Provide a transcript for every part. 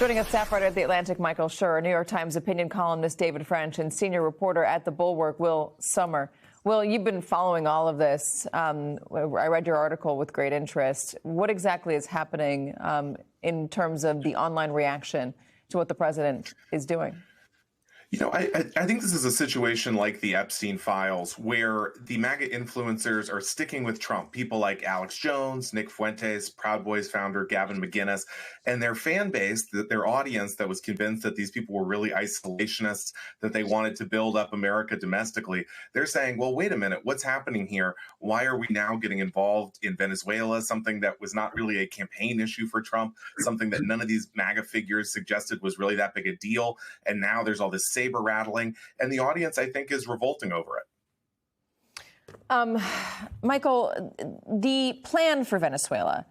Joining us, staff writer at The Atlantic, Michael Schur, New York Times opinion columnist David French, and senior reporter at The Bulwark, Will Sommer. Will, you've been following all of this. I read your article with great interest. What exactly is happening in terms of the online reaction to what the president is doing? You know, I think this is a situation like the Epstein files where the MAGA influencers are sticking with Trump. People like Alex Jones, Nick Fuentes, Proud Boys founder Gavin McInnes, and their fan base, their audience that was convinced that these people were really isolationists, that they wanted to build up America domestically. They're saying, well, wait a minute, what's happening here? Why are we now getting involved in Venezuela, something that was not really a campaign issue for Trump, something that none of these MAGA figures suggested was really that big a deal? And now there's all this saber rattling, and the audience, I think, is revolting over it. Michael, the plan for Venezuela,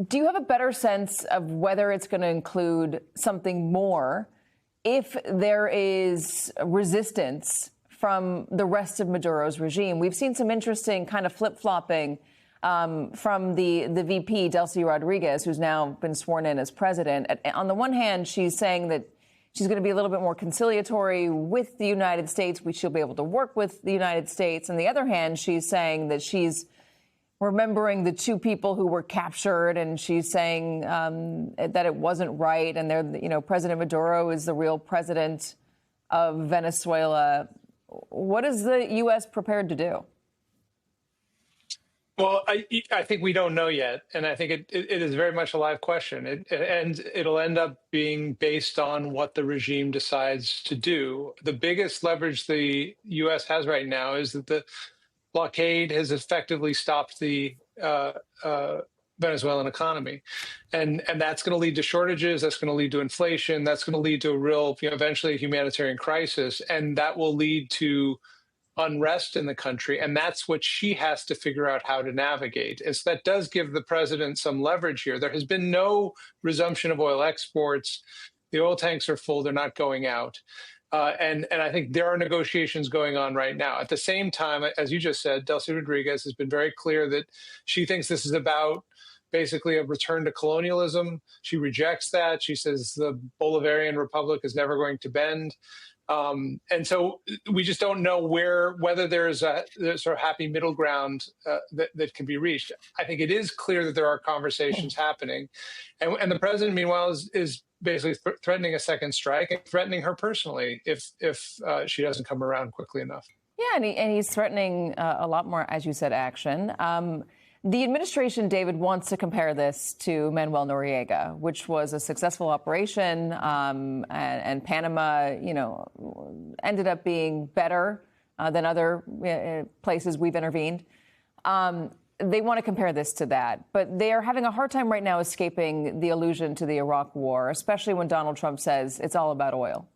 do you have a better sense of whether it's going to include something more if there is resistance from the rest of Maduro's regime? We've seen some interesting kind of flip-flopping from the VP, Delcy Rodriguez, who's now been sworn in as president. On the one hand, she's saying that she's going to be a little bit more conciliatory with the United States. She'll be able to work with the United States. On the other hand, she's saying that she's remembering the two people who were captured, and she's saying that it wasn't right. And President Maduro is the real president of Venezuela. What is the U.S. prepared to do? Well, I think we don't know yet, and I think it is very much a live question. And it'll end up being based on what the regime decides to do. The biggest leverage the U.S. has right now is that the blockade has effectively stopped the Venezuelan economy, and that's going to lead to shortages. That's going to lead to inflation. That's going to lead to a real, eventually a humanitarian crisis, and that will lead to unrest in the country, and that's what she has to figure out how to navigate. And so that does give the president some leverage here. There has been no resumption of oil exports. The oil tanks are full. They're not going out. And I think there are negotiations going on right now. At the same time, as you just said, Delcy Rodriguez has been very clear that she thinks this is about basically a return to colonialism. She rejects that. She says the Bolivarian Republic is never going to bend. And so we just don't know whether there's a sort of happy middle ground that can be reached. I think it is clear that there are conversations happening. And the president, meanwhile, is basically threatening a second strike and threatening her personally if she doesn't come around quickly enough. Yeah, and he's threatening a lot more, as you said, action. The administration, David, wants to compare this to Manuel Noriega, which was a successful operation, and Panama, ended up being better than other places we've intervened. They want to compare this to that, but they are having a hard time right now escaping the allusion to the Iraq War, especially when Donald Trump says it's all about oil.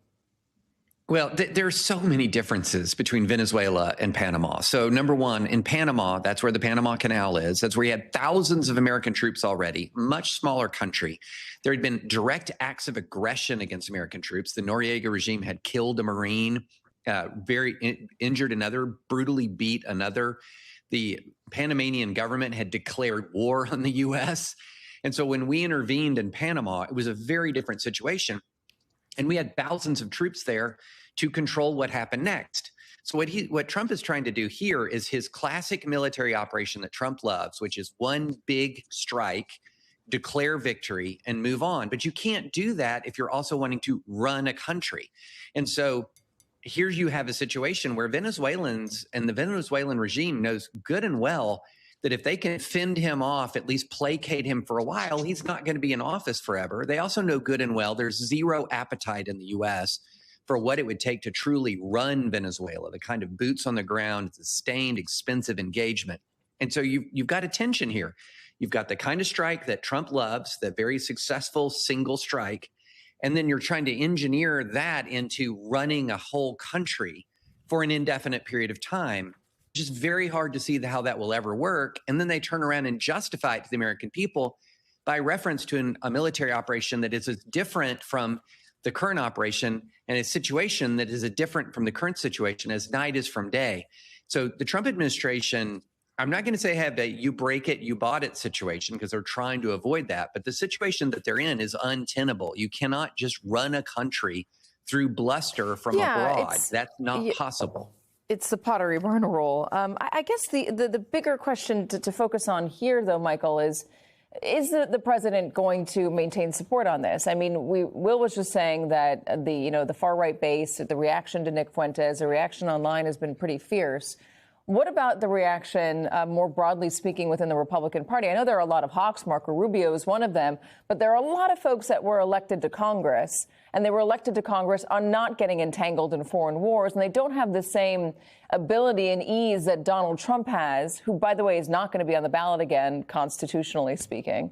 Well, there are so many differences between Venezuela and Panama. So number one, in Panama, that's where the Panama Canal is. That's where you had thousands of American troops already, much smaller country. There had been direct acts of aggression against American troops. The Noriega regime had killed a Marine, injured another, brutally beat another. The Panamanian government had declared war on the U.S. And so when we intervened in Panama, it was a very different situation. And we had thousands of troops there to control what happened next. So what Trump is trying to do here is his classic military operation that Trump loves, which is one big strike, declare victory, and move on. But you can't do that if you're also wanting to run a country. And so here you have a situation where Venezuelans and the Venezuelan regime knows good and well that if they can fend him off, at least placate him for a while, he's not going to be in office forever. They also know good and well there's zero appetite in the U.S. for what it would take to truly run Venezuela, the kind of boots on the ground, sustained, expensive engagement. And so you've got a tension here. You've got the kind of strike that Trump loves, the very successful single strike, and then you're trying to engineer that into running a whole country for an indefinite period of time. Just very hard to see how that will ever work. And then they turn around and justify it to the American people by reference to a military operation that is as different from the current operation and a situation that is as different from the current situation as night is from day. So the Trump administration I'm not going to say have a you break it, you bought it situation, because they're trying to avoid that. But the situation that they're in is untenable. You cannot just run a country through bluster from abroad. That's not possible. It's the Pottery Barn rule. I guess the bigger question to focus on here, though, Michael, is the president going to maintain support on this? I mean, Will was just saying that the far right base, the reaction to Nick Fuentes, the reaction online has been pretty fierce. What about the reaction, more broadly speaking, within the Republican Party? I know there are a lot of hawks. Marco Rubio is one of them. But there are a lot of folks that were elected to Congress, and they were elected to Congress on not getting entangled in foreign wars. And they don't have the same ability and ease that Donald Trump has, who, by the way, is not going to be on the ballot again, constitutionally speaking,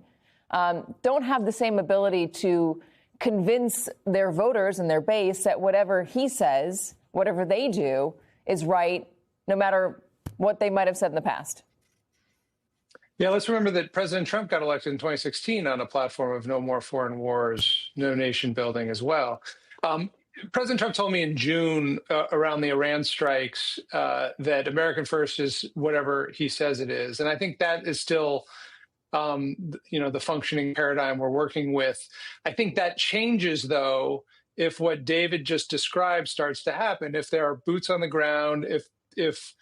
don't have the same ability to convince their voters and their base that whatever he says, whatever they do, is right, no matter what they might have said in the past. Yeah, let's remember that President Trump got elected in 2016 on a platform of no more foreign wars, no nation building as well. President Trump told me in June around the Iran strikes that American first is whatever he says it is. And I think that is still, the functioning paradigm we're working with. I think that changes, though, if what David just described starts to happen, if there are boots on the ground, if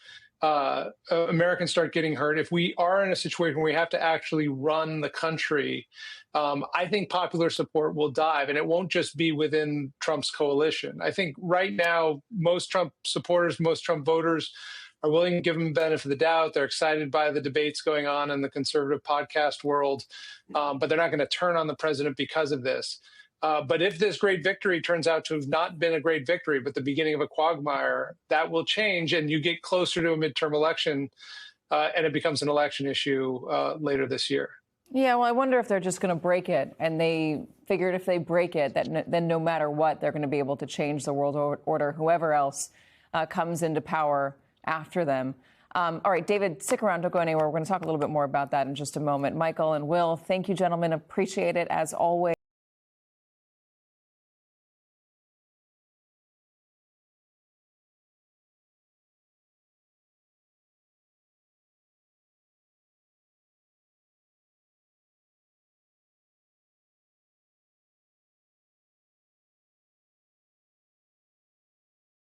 Americans start getting hurt, if we are in a situation where we have to actually run the country, I think popular support will dive, and it won't just be within Trump's coalition. I think right now, most Trump supporters, most Trump voters are willing to give him the benefit of the doubt. They're excited by the debates going on in the conservative podcast world, but they're not going to turn on the president because of this. But if this great victory turns out to have not been a great victory, but the beginning of a quagmire, that will change, and you get closer to a midterm election, and it becomes an election issue later this year. Yeah, well, I wonder if they're just going to break it, and they figured if they break it, then no matter what, they're going to be able to change the world order, whoever else comes into power after them. All right, David, stick around. Don't go anywhere. We're going to talk a little bit more about that in just a moment. Michael and Will, thank you, gentlemen. Appreciate it as always.